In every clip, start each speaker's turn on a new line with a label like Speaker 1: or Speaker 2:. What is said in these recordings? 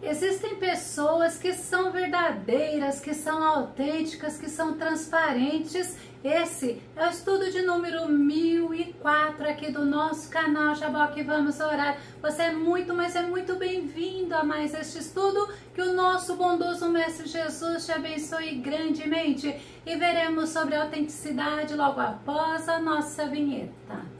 Speaker 1: Existem pessoas que são verdadeiras, que são autênticas, que são transparentes. Esse é o estudo de número 1004 aqui do nosso canal Jaboque Vamos Orar. Você é muito, mas é muito bem-vindo a mais este estudo. Que o nosso bondoso Mestre Jesus te abençoe grandemente. E veremos sobre a autenticidade logo após a nossa vinheta.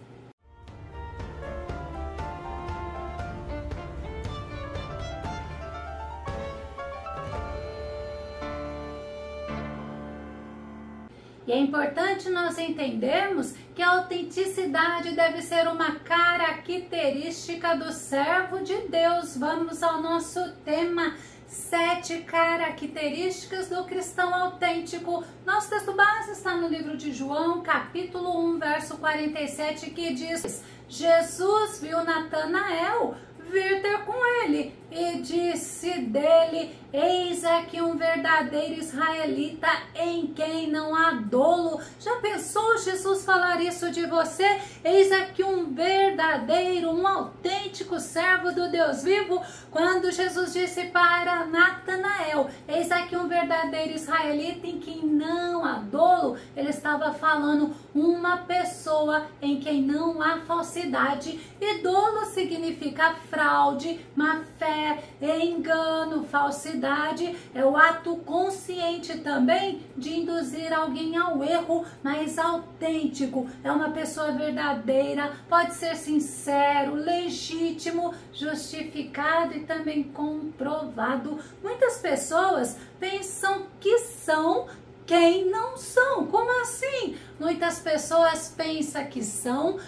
Speaker 1: E é importante nós entendermos que a autenticidade deve ser uma característica do servo de Deus. Vamos ao nosso tema: 7 características do cristão autêntico. Nosso texto base está no livro de João, capítulo 1, verso 47, que diz: Jesus viu Natanael vir ter com ele e disse dele: eis aqui um verdadeiro israelita em quem não há dolo. Já pensou Jesus falar isso de você? Eis aqui um verdadeiro, um autêntico servo do Deus vivo. Quando Jesus disse para Natanael: eis aqui um verdadeiro israelita em quem não há dolo, ele estava falando uma pessoa em quem não há falsidade. E dolo significa fraude, má fé, engano, falsidade. É o ato consciente também de induzir alguém ao erro, mas autêntico. É uma pessoa verdadeira, pode ser sincero, legítimo, justificado e também comprovado. Muitas pessoas pensam que são quem não são. Como assim? Muitas pessoas pensam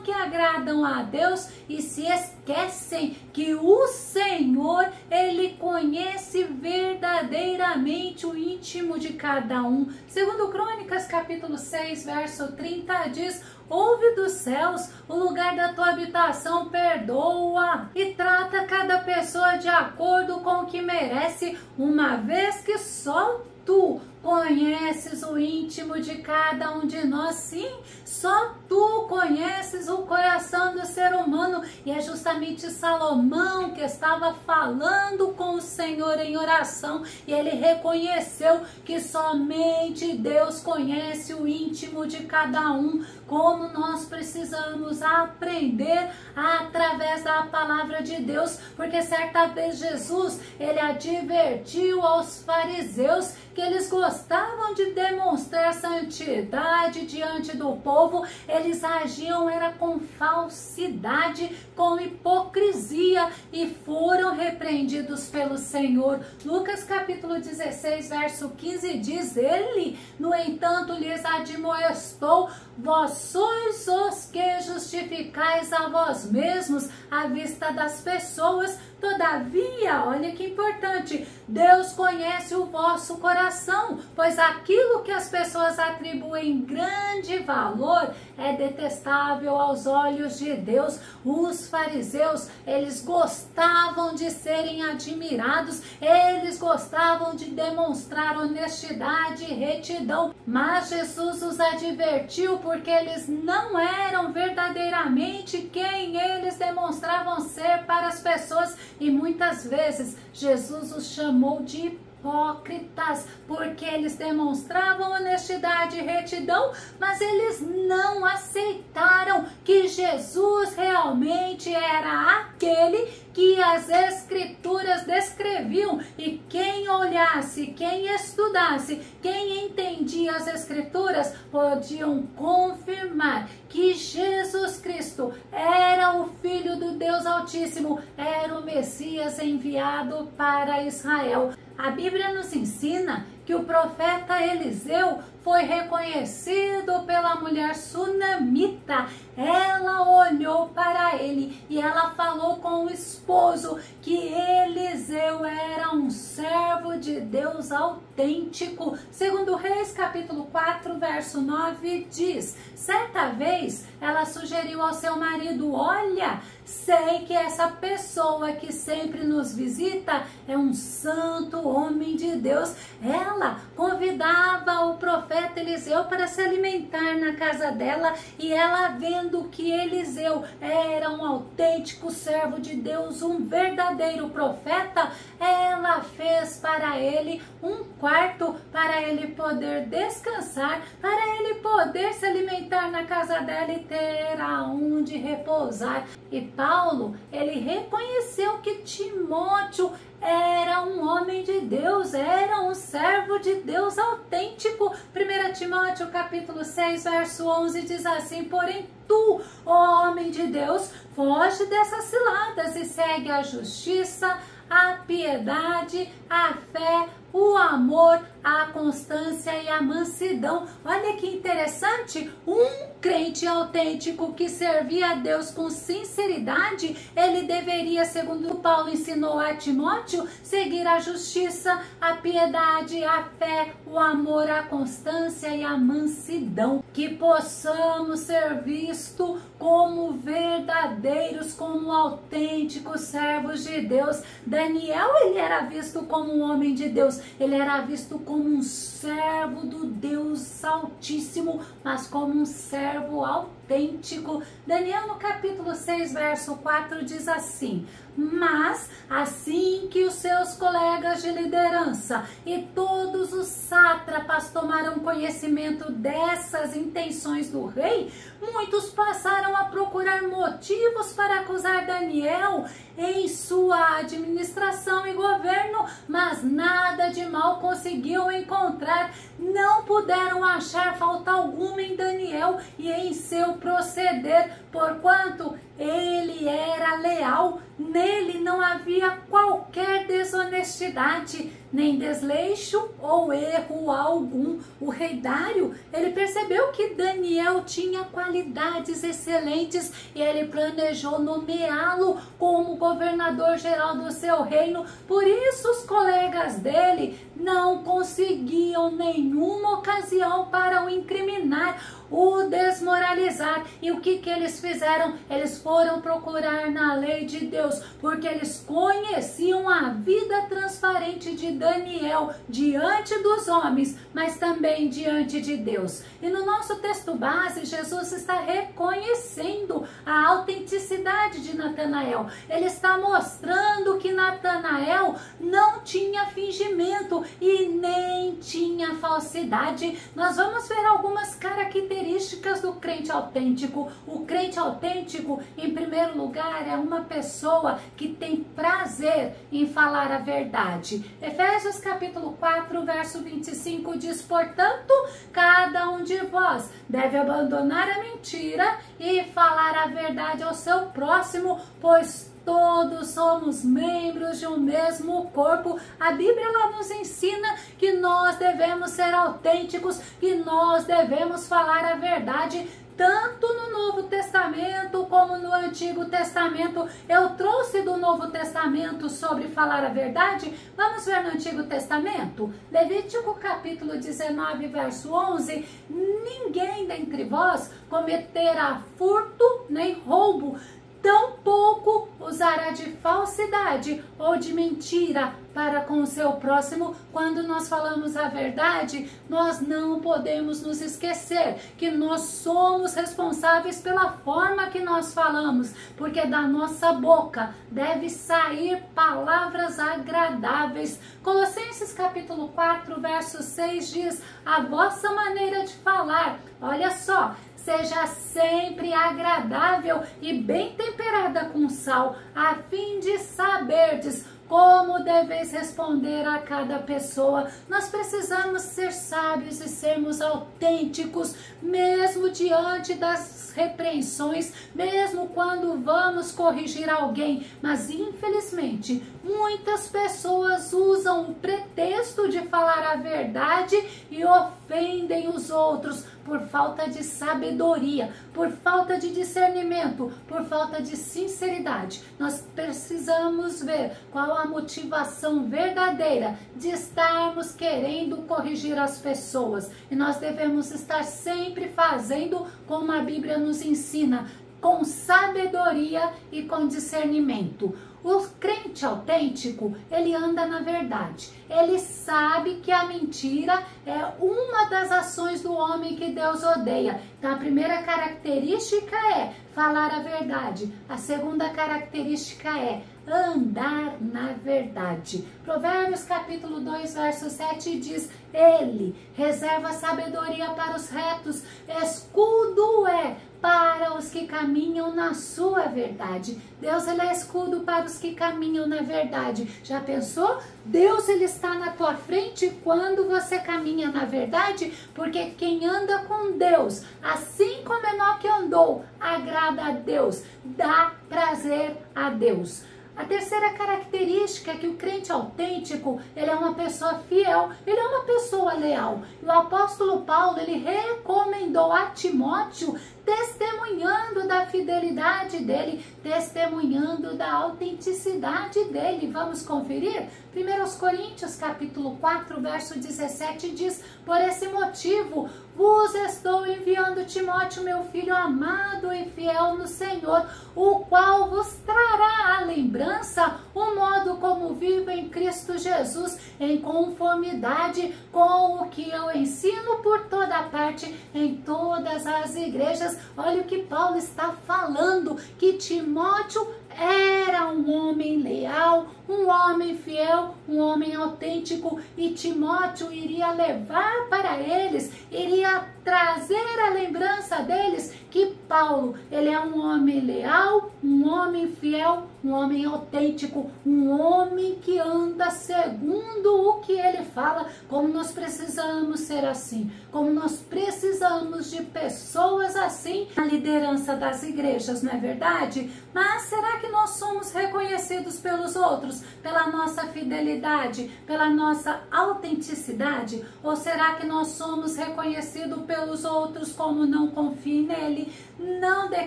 Speaker 1: que agradam a Deus e se esquecem que o Senhor, Ele conhece verdadeiramente o íntimo de cada um. Segundo Crônicas, capítulo 6, verso 30, diz: ouve dos céus o lugar da tua habitação, perdoa e trata cada pessoa de acordo com o que merece, uma vez que só tu conheces o íntimo de cada um de nós. Sim, só tu conheces o coração do ser humano. E é justamente Salomão que estava falando com o Senhor em oração, e ele reconheceu que somente Deus conhece o íntimo de cada um. Como nós precisamos aprender através da palavra de Deus, porque certa vez Jesus, ele advertiu aos fariseus que eles gostavam de demonstrar santidade diante do povo. Eles agiam era com falsidade, com hipocrisia, e foram repreendidos pelo Senhor. Lucas capítulo 16, verso 15 diz: ele, no entanto, lhes admoestou: vós sois os que justificais a vós mesmos à vista das pessoas. Todavia, olha que importante, Deus conhece o vosso coração, pois aquilo que as pessoas atribuem grande valor é detestável aos olhos de Deus. Os fariseus, eles gostavam de serem admirados, eles gostavam de demonstrar honestidade e retidão, mas Jesus os advertiu porque eles não eram verdadeiramente quem eles demonstravam ser para as pessoas. E muitas vezes Jesus os chamou de hipócritas, porque eles demonstravam honestidade e retidão, mas eles não aceitaram que Jesus realmente era aquele que as Escrituras descreviam. E quem olhasse, quem estudasse, quem entendia as Escrituras, podiam confirmar que Jesus Cristo era o Filho do Deus Altíssimo, era o Messias enviado para Israel. A Bíblia nos ensina que o profeta Eliseu foi reconhecido pela mulher sunamita. Ela olhou para ele e ela falou com o esposo que Eliseu era um servo de Deus autêntico. Segundo Reis, capítulo 4, verso 9, diz: certa vez ela sugeriu ao seu marido: olha, sei que essa pessoa que sempre nos visita é um santo homem de Deus. Ela convidava o profeta Eliseu para se alimentar na casa dela, e ela, vendo que Eliseu era um autêntico servo de Deus, um verdadeiro profeta, ela fez para ele um quarto para ele poder descansar, para ele poder se alimentar na casa dela e ter aonde repousar. E Paulo, ele reconheceu que Timóteo era um homem de Deus, era um servo de Deus autêntico. 1 Timóteo capítulo 6, verso 11 diz assim: porém tu, ó homem de Deus, foge dessas ciladas e segue a justiça, a piedade, a fé, o amor, a constância e a mansidão. Olha que interessante, um crente autêntico que servia a Deus com sinceridade, ele deveria, segundo Paulo ensinou a Timóteo, seguir a justiça, a piedade, a fé, o amor, a constância e a mansidão. Que possamos ser vistos como verdadeiros, como autênticos servos de Deus. Daniel, ele era visto como um homem de Deus, ele era visto como um servo do Deus Altíssimo, mas como um servo autêntico. Daniel, no capítulo 6, verso 4, diz assim: mas assim que os seus colegas de liderança e todos os sátrapas tomaram conhecimento dessas intenções do rei, muitos passaram a procurar motivos para acusar Daniel em sua administração e governo, mas nada de mal conseguiu encontrar. Não puderam achar falta alguma em Daniel e em seu proceder, porquanto ele era leal. Nele não havia qualquer desonestidade, nem desleixo ou erro algum. O rei Dário, ele percebeu que Daniel tinha qualidades excelentes e ele planejou nomeá-lo como governador geral do seu reino. Por isso os colegas dele não conseguiam nenhuma ocasião para o incriminar, o desmoralizar. E o que eles fizeram? Eles foram procurar na lei de Deus, porque eles conheciam a vida transparente de Daniel diante dos homens, mas também diante de Deus. E no nosso texto base, Jesus está reconhecendo a autenticidade de Natanael. Ele está mostrando que Natanael não tinha fingimento e nem tinha falsidade. Nós vamos ver algumas características do crente autêntico. O crente autêntico, em primeiro lugar, é uma pessoa que tem prazer em falar a verdade. Efésios capítulo 4, verso 25 diz: portanto, cada um de vós deve abandonar a mentira e falar a verdade ao seu próximo, pois todos somos membros de um mesmo corpo. A Bíblia ela nos ensina que nós devemos ser autênticos, que nós devemos falar a verdade, tanto no Novo Testamento como no Antigo Testamento. Eu trouxe do Novo Testamento sobre falar a verdade. Vamos ver no Antigo Testamento? Levítico capítulo 19, verso 11. Ninguém dentre vós cometerá furto nem roubo, tampouco usará de falsidade ou de mentira para com o seu próximo. Quando nós falamos a verdade, nós não podemos nos esquecer que nós somos responsáveis pela forma que nós falamos, porque da nossa boca deve sair palavras agradáveis. Colossenses capítulo 4, verso 6 diz: a vossa maneira de falar, olha só, seja sempre agradável e bem temperada com sal, a fim de saberdes como deveis responder a cada pessoa. Nós precisamos ser sábios e sermos autênticos, mesmo diante das repreensões, mesmo quando vamos corrigir alguém. Mas infelizmente, muitas pessoas usam o pretexto de falar a verdade e ofendem os outros por falta de sabedoria, por falta de discernimento, por falta de sinceridade. Nós precisamos ver qual a motivação verdadeira de estarmos querendo corrigir as pessoas. E nós devemos estar sempre fazendo como a Bíblia nos ensina, com sabedoria e com discernimento. O crente autêntico, ele anda na verdade. Ele sabe que a mentira é uma das ações do homem que Deus odeia. Então, a primeira característica é falar a verdade. A segunda característica é andar na verdade. Provérbios capítulo 2, verso 7 diz: ele reserva sabedoria para os retos, escudo é para os que caminham na sua verdade. Deus, ele é escudo para os que caminham na verdade. Já pensou? Deus, ele está na tua frente quando você caminha na verdade, porque quem anda com Deus, assim como Enoque andou, agrada a Deus, dá prazer a Deus. A terceira característica é que o crente autêntico, ele é uma pessoa fiel, ele é uma pessoa leal. E o apóstolo Paulo, ele recomendou a Timóteo, testemunhando da fidelidade dele, testemunhando da autenticidade dele. Vamos conferir? 1 Coríntios capítulo 4, verso 17 diz: por esse motivo vos estou enviando Timóteo, meu filho amado e fiel no Senhor, o qual vos trará à lembrança o modo como vivo em Cristo Jesus, em conformidade com o que eu ensino por toda parte, em todas as igrejas. Olha o que Paulo está falando, que Timóteo era um homem leal, um homem fiel, um homem autêntico, e Timóteo iria levar para eles, iria trazer a lembrança deles que Paulo, ele é um homem leal, um homem fiel, um homem autêntico, um homem que anda segundo o que ele fala. Como nós precisamos ser assim, como nós precisamos de pessoas assim na liderança das igrejas, não é verdade? Mas será que nós somos reconhecidos pelos outros, pela nossa fidelidade, pela nossa autenticidade? Ou será que nós somos reconhecidos pelos outros como não confie nele, não dê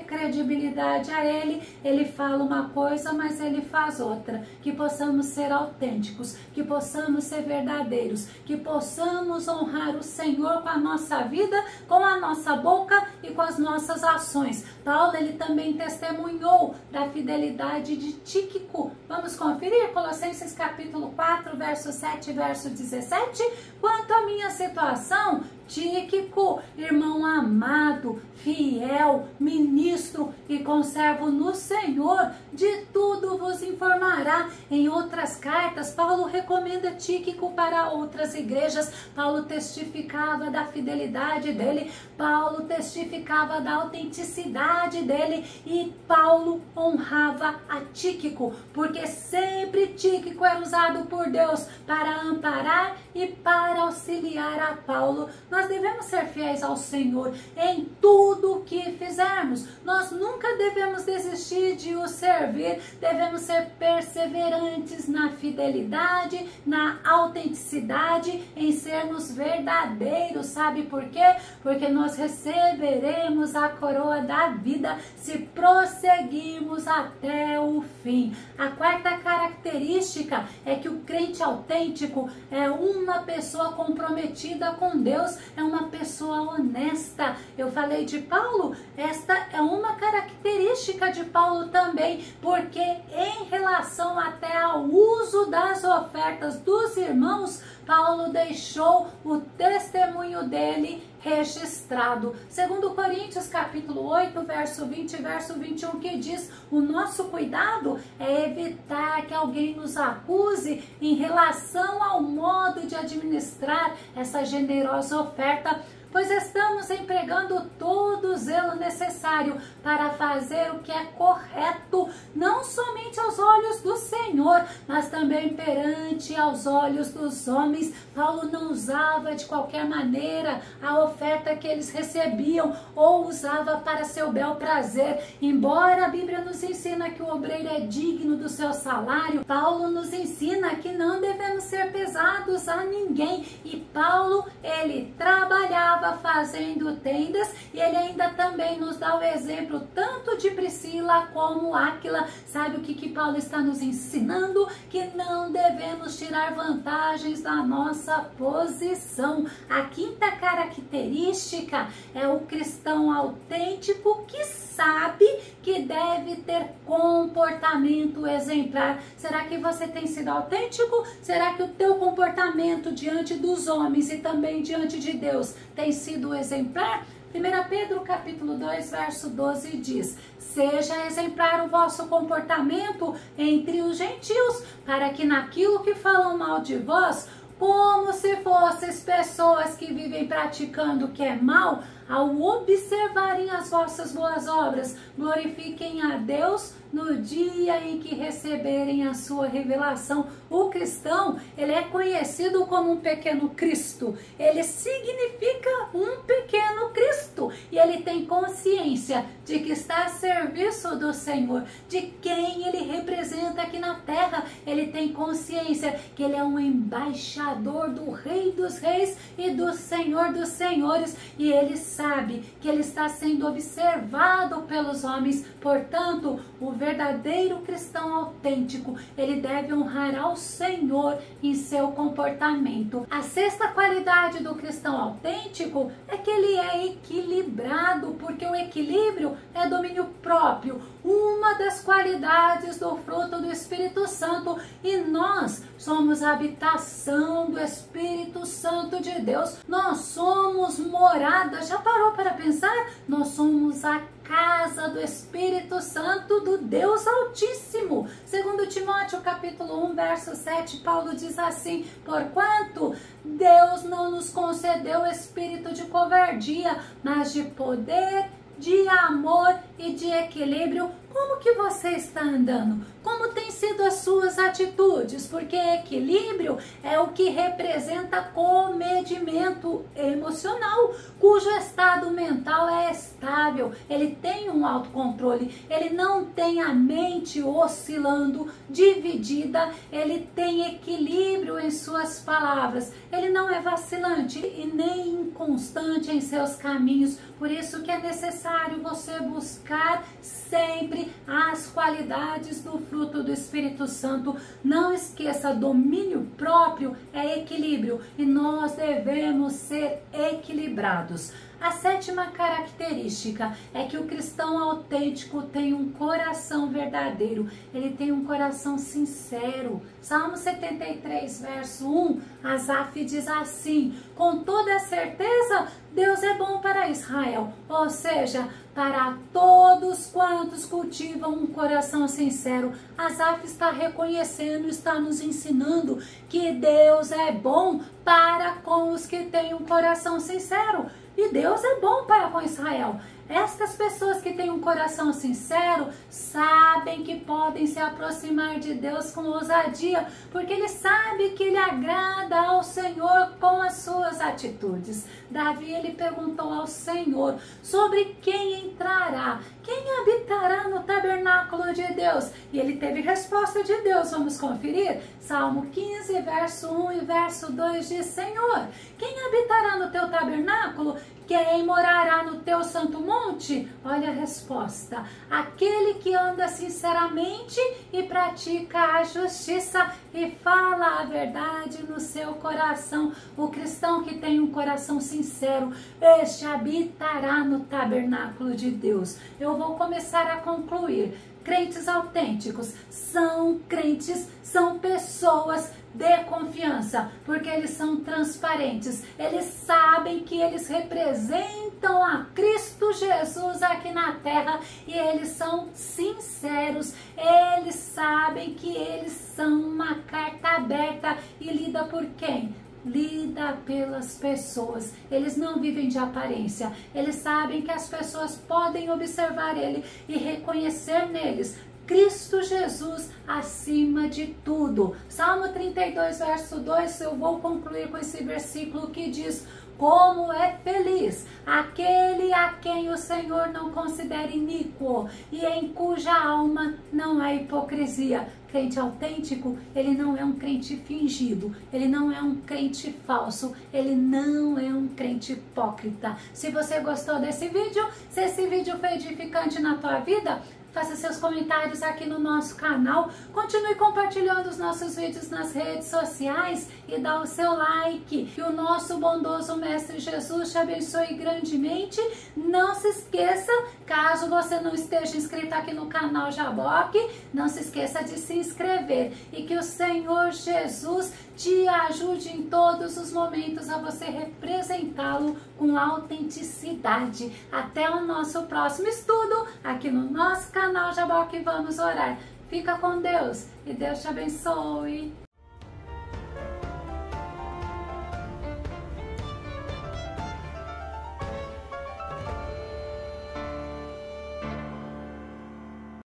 Speaker 1: credibilidade a ele, ele fala uma coisa, mas ele faz outra? Que possamos ser autênticos, que possamos ser verdadeiros, que possamos honrar o Senhor com a nossa vida, com a nossa boca e com as nossas ações. Paulo, ele também testemunhou da fidelidade de Tíquico. Vamos conferir? Colossenses capítulo 4, verso 7 e verso 17. Quanto à minha situação, Tíquico, irmão amado, fiel, ministro e conservo no Senhor, de tudo vos informará. Em outras cartas, Paulo recomenda Tíquico para outras igrejas. Paulo testificava da fidelidade dele, Paulo testificava da autenticidade dele, e Paulo honrava a Tíquico, porque sempre Tíquico era usado por Deus para amparar e para auxiliar a Paulo. Nós devemos ser fiéis ao Senhor em tudo que fizermos. Nós nunca devemos desistir de o servir. Devemos ser perseverantes na fidelidade, na autenticidade, em sermos verdadeiros. Sabe por quê? Porque nós receberemos a coroa da vida se prosseguirmos até o fim. A quarta característica é que o crente autêntico é uma pessoa comprometida com Deus, é uma pessoa honesta. Eu falei de Paulo, esta é uma característica de Paulo também, porque em relação até ao uso das ofertas dos irmãos, Paulo deixou o testemunho dele registrado. 2 Coríntios capítulo 8, verso 20 e verso 21, que diz: o nosso cuidado é evitar que alguém nos acuse em relação ao modo de administrar essa generosa oferta, pois estamos empregando todo o zelo necessário para fazer o que é correto, não somente aos olhos do Senhor, mas também perante aos olhos dos homens. Paulo não usava de qualquer maneira a oferta que eles recebiam, ou usava para seu bel prazer. Embora a Bíblia nos ensina que o obreiro é digno do seu salário, Paulo nos ensina que não devemos ser pesados a ninguém. E Paulo, ele trabalhava estava fazendo tendas, e ele ainda também nos dá o exemplo tanto de Priscila como Áquila. Sabe o que Paulo está nos ensinando? Que não devemos tirar vantagens da nossa posição. A quinta característica é o cristão autêntico que sabe que deve ter comportamento exemplar. Será que você tem sido autêntico? Será que o teu comportamento diante dos homens e também diante de Deus tem sido exemplar? 1 Pedro capítulo 2, verso 12 diz: seja exemplar o vosso comportamento entre os gentios, para que naquilo que falam mal de vós, como se fosseis pessoas que vivem praticando o que é mal, ao observarem as vossas boas obras, glorifiquem a Deus no dia em que receberem a sua revelação. O cristão, ele é conhecido como um pequeno Cristo. Ele significa um pequeno Cristo. E ele tem consciência de que está a serviço do Senhor, de quem ele representa aqui na terra. Ele tem consciência que ele é um embaixador do Rei dos Reis e do Senhor dos Senhores. E ele sabe que ele está sendo observado pelos homens. Portanto, o verdadeiro cristão autêntico, ele deve honrar ao Senhor em seu comportamento. A sexta qualidade do cristão autêntico é que ele é equilibrado, porque o equilíbrio é domínio próprio, uma das qualidades do fruto do Espírito Santo, e nós somos a habitação do Espírito Santo de Deus. Nós somos morada. Já parou para pensar? Nós somos a casa do Espírito Santo do Deus Altíssimo. Segundo Timóteo capítulo 1, verso 7, Paulo diz assim: porquanto Deus não nos concedeu espírito de covardia, mas de poder, de amor e de equilíbrio. Como que você está andando? Como tem sido as suas atitudes? Porque equilíbrio é o que representa comedimento emocional, cujo estado mental é estável, ele tem um autocontrole, ele não tem a mente oscilando, dividida, ele tem equilíbrio em suas palavras, ele não é vacilante e nem inconstante em seus caminhos. Por isso que é necessário você buscar sempre as qualidades do fruto do Espírito Santo. Não esqueça, domínio próprio é equilíbrio e nós devemos ser equilibrados. A sétima característica é que o cristão autêntico tem um coração verdadeiro, ele tem um coração sincero. Salmo 73, verso 1, Asaf diz assim: com toda certeza Deus é bom para Israel, ou seja, para todos quantos cultivam um coração sincero. Asaf está reconhecendo, está nos ensinando que Deus é bom para com os que têm um coração sincero. E Deus é bom para com Israel. Estas pessoas que têm um coração sincero sabem que podem se aproximar de Deus com ousadia, porque ele sabe que ele agrada ao Senhor com as suas atitudes. Davi, ele perguntou ao Senhor sobre quem entrará, quem habitará no tabernáculo de Deus. E ele teve resposta de Deus. Vamos conferir? Salmo 15, verso 1 e verso 2 diz: Senhor, quem habitará no teu tabernáculo? Quem morará no teu santo monte? Olha a resposta: aquele que anda sinceramente e pratica a justiça e fala a verdade no seu coração. O cristão que tem um coração sincero, este habitará no tabernáculo de Deus. Eu vou começar a concluir. Crentes autênticos são crentes, são pessoas de confiança, porque eles são transparentes, eles sabem que eles representam a Cristo Jesus aqui na terra e eles são sinceros, eles sabem que eles são uma carta aberta e lida por quem? Lida pelas pessoas. Eles não vivem de aparência, eles sabem que as pessoas podem observar ele e reconhecer neles Cristo Jesus acima de tudo. Salmo 32, verso 2, eu vou concluir com esse versículo que diz: como é feliz aquele a quem o Senhor não considera iníquo e em cuja alma não há hipocrisia. Crente autêntico, ele não é um crente fingido, ele não é um crente falso, ele não é um crente hipócrita. Se você gostou desse vídeo, se esse vídeo foi edificante na tua vida, faça seus comentários aqui no nosso canal, continue compartilhando os nossos vídeos nas redes sociais e dá o seu like. Que o nosso bondoso Mestre Jesus te abençoe grandemente. Não se esqueça, caso você não esteja inscrito aqui no canal Jaboque, não se esqueça de se inscrever e que o Senhor Jesus te ajude em todos os momentos a você representá-lo com autenticidade. Até o nosso próximo estudo aqui no nosso canal Jaboque. Vamos orar. Fica com Deus e Deus te abençoe.